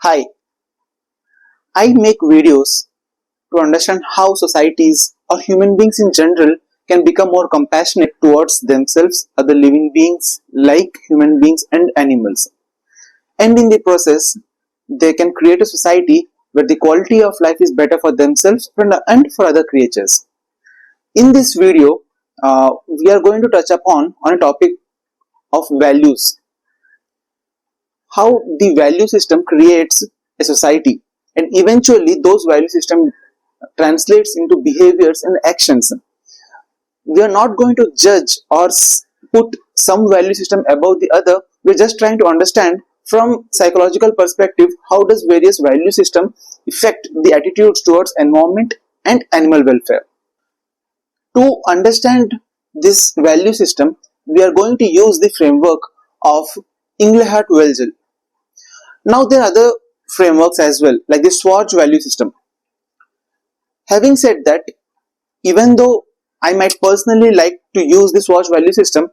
Hi, I make videos to understand how societies or human beings in general can become more compassionate towards themselves, other living beings like human beings and animals. And in the process, they can create a society where the quality of life is better for themselves and for other creatures. In this video, we are going to touch upon on a topic of values, how the value system creates a society, and eventually those value system translates into behaviors and actions. We are not going to judge or put some value system above the other. We're just trying to understand from psychological perspective how does various value system affect the attitudes towards environment and animal welfare. To understand this value system, we are going to use the framework of Inglehart-Welzel. Now there are other frameworks as well, like the SWOT value system. Having said that, even though I might personally like to use the SWOT value system,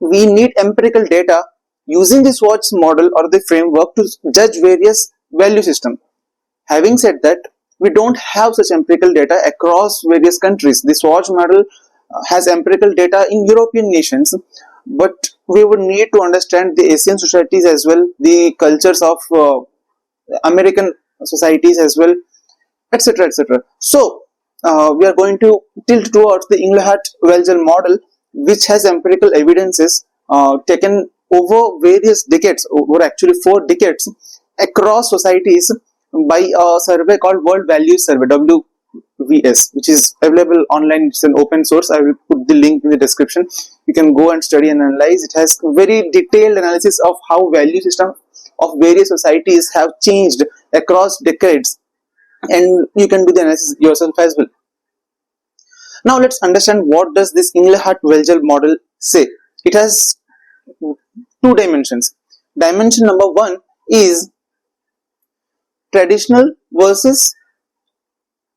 we need empirical data using the SWOT model or the framework to judge various value systems. Having said that, we don't have such empirical data across various countries. The SWOT model has empirical data in European nations, but we would need to understand the Asian societies as well, the cultures of American societies as well, etc. etc. So, we are going to tilt towards the Inglehart-Welzel model, which has empirical evidences taken over various decades, over actually 4 decades, across societies by a survey called World Values Survey, WVS, which is available online. It's an open source. I will put the link in the description. You can go and study and analyze. It has very detailed analysis of how value system of various societies have changed across decades, and you can do the analysis yourself as well. Now let's understand what does this Inglehart-Welzel model say. It has 2 dimensions. Dimension number 1 is traditional versus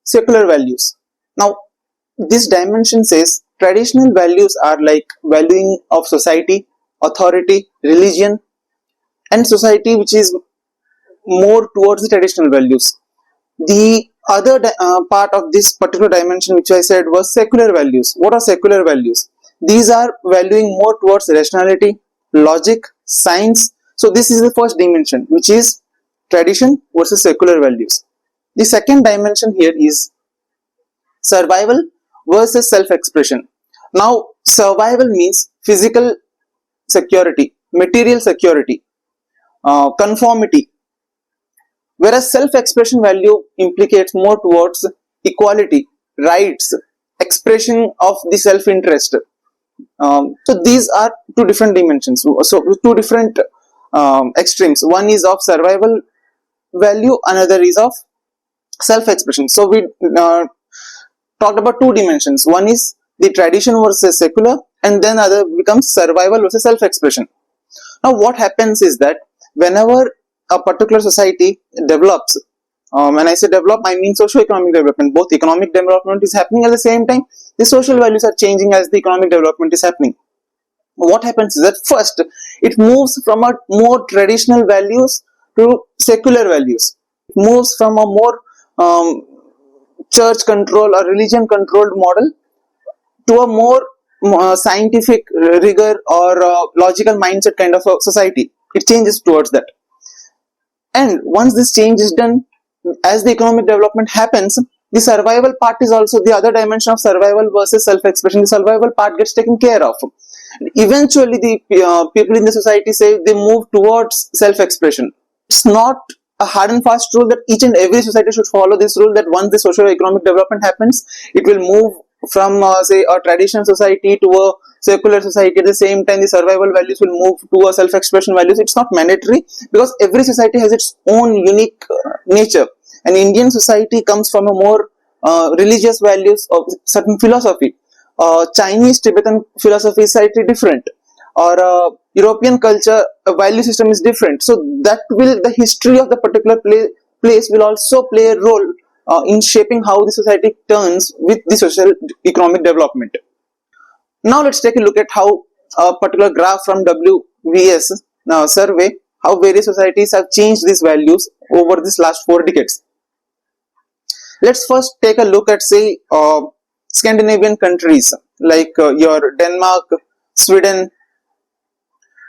secular values. Now this dimension says traditional values are like valuing of society, authority, religion, and society which is more towards the traditional values. The other part of this particular dimension which I said was secular values. What are secular values? These are valuing more towards rationality, logic, science. So this is the first dimension, which is tradition versus secular values. The second dimension here is survival versus self-expression. Now survival means physical security, material security, conformity, whereas self-expression value implicates more towards equality, rights, expression of the self-interest. So these are 2 different dimensions, so 2 different extremes. One is of survival value, another is of self-expression. So we talked about 2 dimensions. One is the tradition versus secular, and then other becomes survival versus self-expression. Now what happens is that whenever a particular society develops, when I say develop, I mean socio-economic development. Both economic development is happening at the same time, the social values are changing as the economic development is happening. What happens is that first it moves from a more traditional values to secular values. It moves from a more church control or religion controlled model to a more scientific rigor or logical mindset kind of a society. It changes towards that. And once this change is done, as the economic development happens, the survival part is also the other dimension of survival versus self-expression. The survival part gets taken care of. Eventually the people in the society say they move towards self-expression. It's not a hard and fast rule that each and every society should follow this rule, that once the socio-economic development happens, it will move from say a traditional society to a secular society. At the same time the survival values will move to a self-expression values. It's not mandatory, because every society has its own unique nature. An Indian society comes from a more religious values of certain philosophy. Chinese Tibetan philosophy is slightly different, or European culture value system is different. So that will, the history of the particular place will also play a role in shaping how the society turns with the social economic development. Now let's take a look at how a particular graph from WVS survey how various societies have changed these values over this last 4 decades. Let's first take a look at, say, Scandinavian countries like your Denmark, Sweden,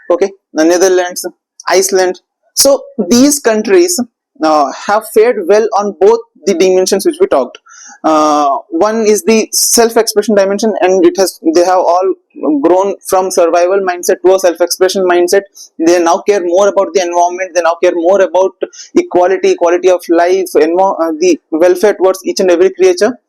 okay, the Netherlands, Iceland. So these countries have fared well on both the dimensions which we talked. One is the self-expression dimension, and they have all grown from survival mindset to a self-expression mindset. They now care more about the environment. They now care more about equality, quality of life, and the welfare towards each and every creature.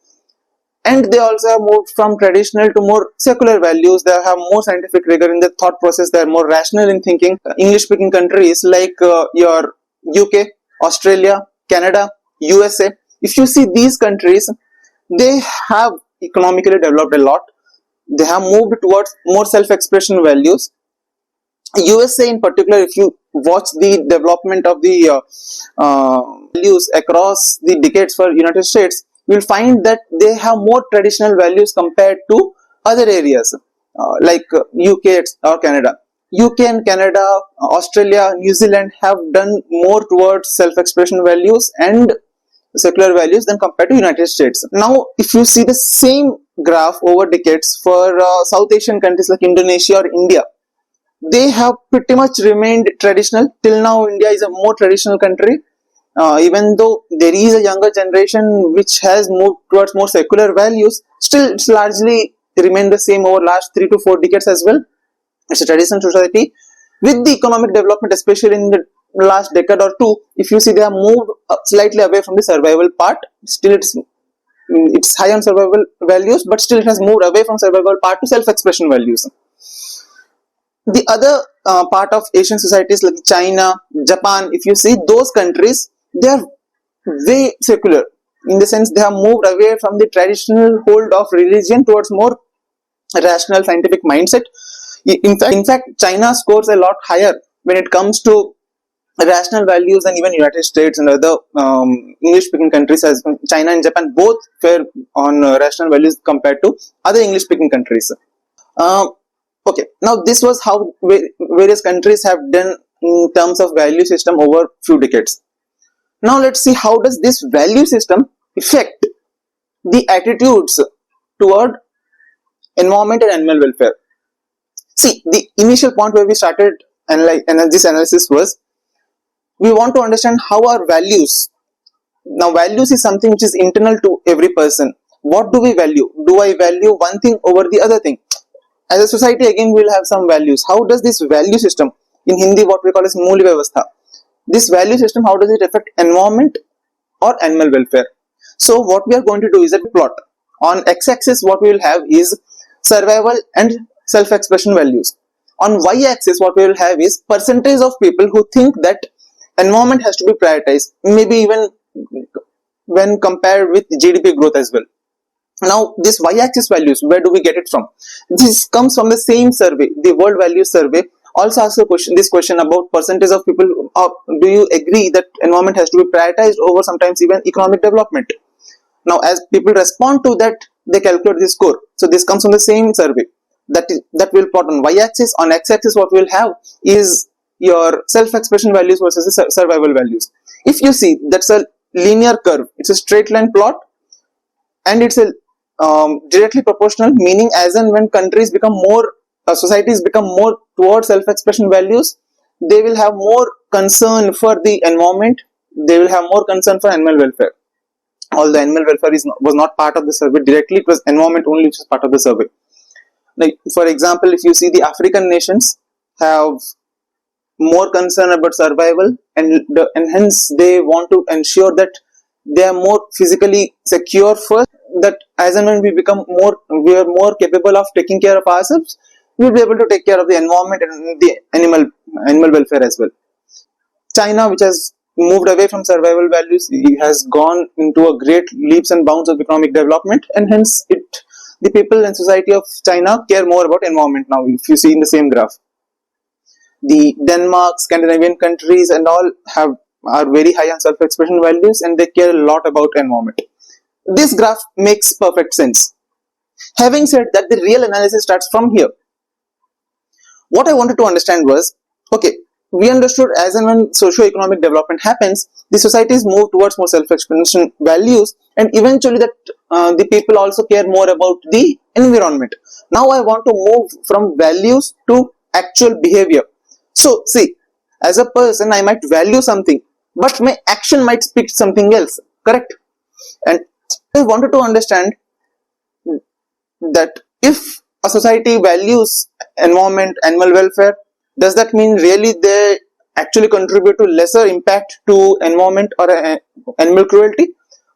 And they also have moved from traditional to more secular values. They have more scientific rigor in the thought process. They are more rational in thinking. English speaking countries like your UK, Australia, Canada, USA, if you see these countries, they have economically developed a lot. They have moved towards more self-expression values. USA in particular, if you watch the development of the values across the decades for United States, you will find that they have more traditional values compared to other areas like UK or Canada. UK and Canada, Australia, New Zealand have done more towards self-expression values and secular values than compared to United States. Now, if you see the same graph over decades for South Asian countries like Indonesia or India, they have pretty much remained traditional. Till now, India is a more traditional country. Even though there is a younger generation which has moved towards more secular values, still it's largely remained the same over last 3 to 4 decades as well. It's a traditional society. With the economic development, especially in the last decade or two, if you see, they have moved slightly away from the survival part. Still it's high on survival values, but still it has moved away from survival part to self-expression values. The other part of Asian societies like China, Japan, if you see those countries, they are way secular, in the sense they have moved away from the traditional hold of religion towards more rational scientific mindset. In fact, China scores a lot higher when it comes to rational values than even United States and other English speaking countries. As China and Japan both fare on rational values compared to other English speaking countries. Okay, now this was how various countries have done in terms of value system over few decades. Now let's see, how does this value system affect the attitudes toward environment and animal welfare. See, the initial point where we started this analysis was, we want to understand how our values. Now values is something which is internal to every person. What do we value? Do I value one thing over the other thing? As a society, again, we will have some values. How does this value system, in Hindi what we call as Moolya Vyavastha, this value system, how does it affect environment or animal welfare? So what we are going to do is a plot. On x-axis what we will have is survival and self-expression values. On y-axis what we will have is percentage of people who think that environment has to be prioritized, maybe even when compared with GDP growth as well. Now this y-axis values, where do we get it from? This comes from the same survey, the World Values Survey. Also asks this question about percentage of people, do you agree that environment has to be prioritized over sometimes even economic development? Now as people respond to that, they calculate this score. So this comes from the same survey that will plot on y-axis. On x-axis what we will have is your self-expression values versus the survival values. If you see, that's a linear curve, it's a straight line plot, and it's a directly proportional, meaning as and when countries become more, societies become more towards self-expression values, they will have more concern for the environment, they will have more concern for animal welfare. Although animal welfare was not part of the survey directly, it was environment only which is part of the survey. Like for example, if you see, the African nations have more concern about survival, and hence they want to ensure that they are more physically secure first, that as and when we are more capable of taking care of ourselves, we will be able to take care of the environment and the animal welfare as well. China, which has moved away from survival values, has gone into a great leaps and bounds of economic development, and hence the people and society of China care more about environment now, if you see in the same graph. The Denmark, Scandinavian countries and all are very high on self-expression values, and they care a lot about environment. This graph makes perfect sense. Having said that, the real analysis starts from here. What I wanted to understand was, okay, we understood as and when socio-economic development happens, the societies move towards more self-expression values, and eventually that the people also care more about the environment. Now I want to move from values to actual behavior. So see, as a person I might value something, but my action might speak something else, correct? And I wanted to understand that if a society values environment, animal welfare, does that mean really they actually contribute to lesser impact to environment or animal cruelty?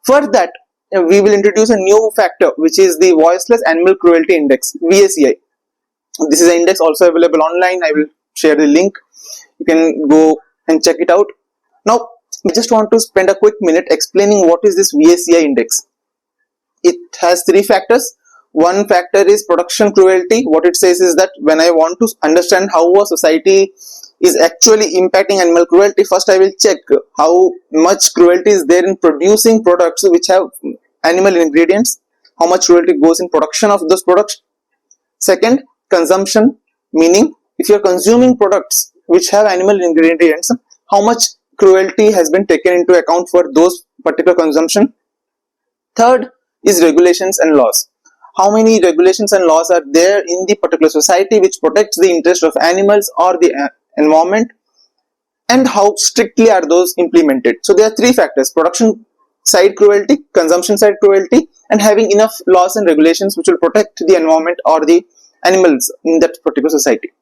For that, we will introduce a new factor, which is the Voiceless Animal Cruelty Index, VACI. This is an index also available online. I will share the link. You can go and check it out. Now, we just want to spend a quick minute explaining what is this VACI index. It has three factors. One factor is production cruelty. What it says is that when I want to understand how a society is actually impacting animal cruelty, first I will check how much cruelty is there in producing products which have animal ingredients, how much cruelty goes in production of those products. Second, consumption, meaning if you are consuming products which have animal ingredients, how much cruelty has been taken into account for those particular consumption. Third is regulations and laws. How many regulations and laws are there in the particular society which protects the interest of animals or the environment, and how strictly are those implemented. So there are three factors: production side cruelty, consumption side cruelty, and having enough laws and regulations which will protect the environment or the animals in that particular society.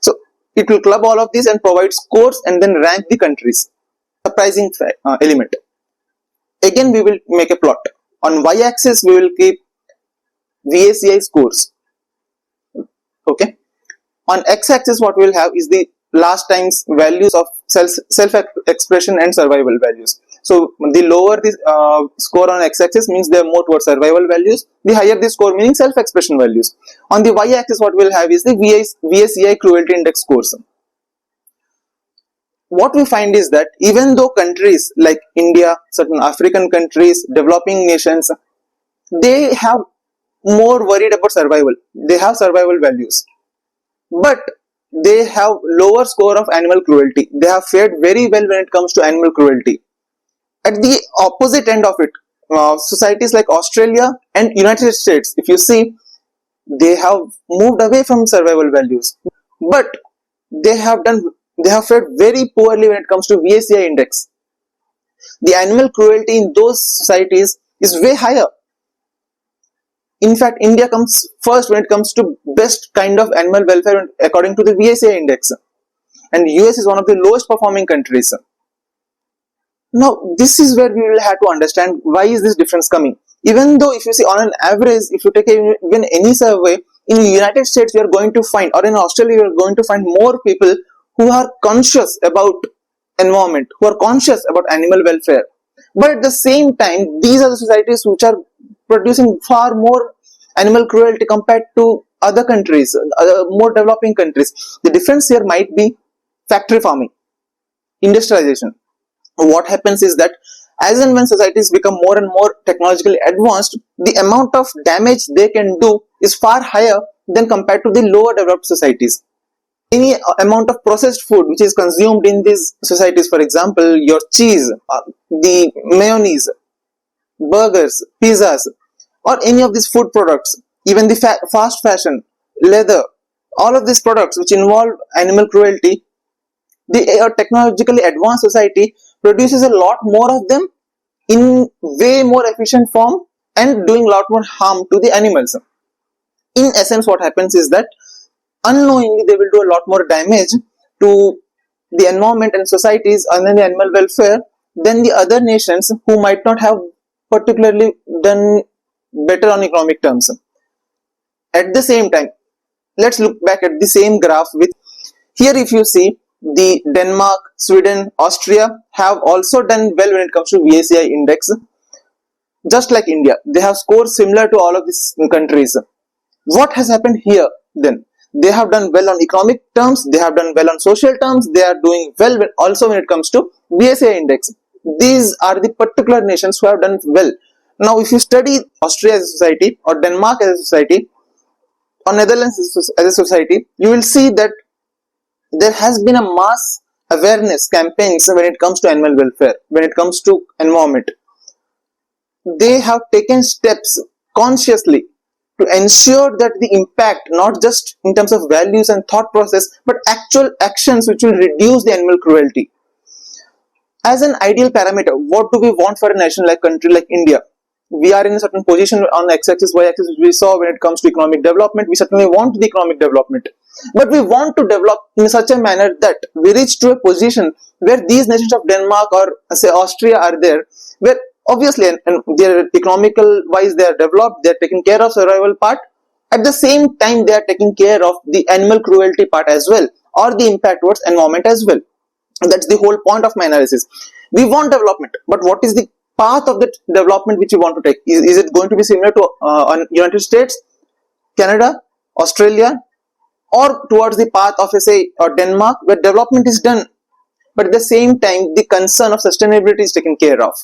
So it will club all of these and provide scores and then rank the countries. Surprising element. Again we will make a plot. On y-axis we will keep VACI scores. Okay. On x-axis what we will have is the last time's values of self-expression and survival values. So the lower the score on x-axis means they are more towards survival values. The higher the score meaning self-expression values. On the y-axis what we will have is the VACI cruelty index scores. What we find is that even though countries like India, certain African countries, developing nations, they have more worried about survival. They have survival values, but they have lower score of animal cruelty. They have fared very well when it comes to animal cruelty. At the opposite end of it, societies like Australia and United States, if you see, they have moved away from survival values, but they have fared very poorly when it comes to VACI index. The animal cruelty in those societies is way higher. In fact, India comes first when it comes to best kind of animal welfare according to the VACI index, and US is one of the lowest performing countries. Now, this is where we will have to understand why is this difference coming. Even though if you see on an average, if you take even any survey, in the United States you are going to find, or in Australia you are going to find more people who are conscious about environment, who are conscious about animal welfare. But at the same time, these are the societies which are producing far more animal cruelty compared to other countries, more developing countries. The difference here might be factory farming, industrialization. What happens is that as and when societies become more and more technologically advanced, the amount of damage they can do is far higher than compared to the lower developed societies. Any amount of processed food which is consumed in these societies, for example, your cheese, the mayonnaise, burgers, pizzas, or any of these food products, even the fast fashion, leather, all of these products which involve animal cruelty, the technologically advanced society produces a lot more of them in way more efficient form and doing a lot more harm to the animals. In essence, what happens is that unknowingly they will do a lot more damage to the environment and societies and then the animal welfare than the other nations who might not have particularly done better on economic terms. At the same time, let's look back at the same graph. With here if you see, the Denmark, Sweden, Austria have also done well when it comes to VACI index. Just like India, they have scores similar to all of these countries. What has happened here then? They have done well on economic terms, they have done well on social terms, they are doing well also when it comes to VACI index. These are the particular nations who have done well. Now if you study Austria as a society, or Denmark as a society, or Netherlands as a society, you will see that there has been a mass awareness campaigns when it comes to animal welfare, when it comes to environment. They have taken steps consciously to ensure that the impact, not just in terms of values and thought process, but actual actions which will reduce the animal cruelty. As an ideal parameter, what do we want for a nation like country like India? We are in a certain position on x-axis, y-axis, which we saw when it comes to economic development. We certainly want the economic development, but we want to develop in such a manner that we reach to a position where these nations of Denmark or say Austria are there, where obviously and they're economical wise they are developed, they're taking care of survival part, at the same time they are taking care of the animal cruelty part as well, or the impact towards environment as well. And that's the whole point of my analysis. We want development, but what is the path of that development which we want to take? Is it going to be similar to United States, Canada, Australia, or towards the path of say Denmark, where development is done, but at the same time the concern of sustainability is taken care of?